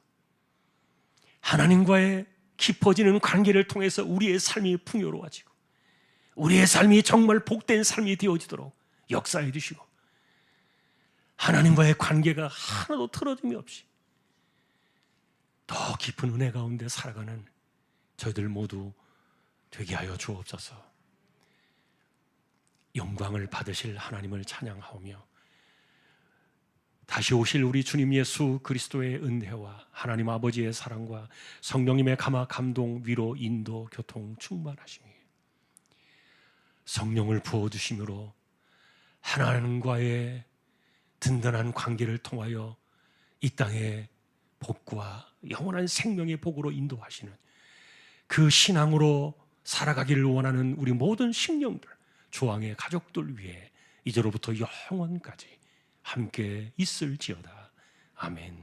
하나님과의 깊어지는 관계를 통해서 우리의 삶이 풍요로워지고 우리의 삶이 정말 복된 삶이 되어지도록 역사해 주시고, 하나님과의 관계가 하나도 틀어짐이 없이 더 깊은 은혜 가운데 살아가는 저희들 모두 되게 하여 주옵소서. 영광을 받으실 하나님을 찬양하오며 다시 오실 우리 주님 예수 그리스도의 은혜와 하나님 아버지의 사랑과 성령님의 감화, 감동, 위로, 인도, 교통 충만하심이 성령을 부어주심으로 하나님과의 든든한 관계를 통하여 이 땅의 복과 영원한 생명의 복으로 인도하시는 그 신앙으로 살아가기를 원하는 우리 모든 심령들, 조항의 가족들 위해 이제로부터 영원까지 함께 있을지어다. 아멘.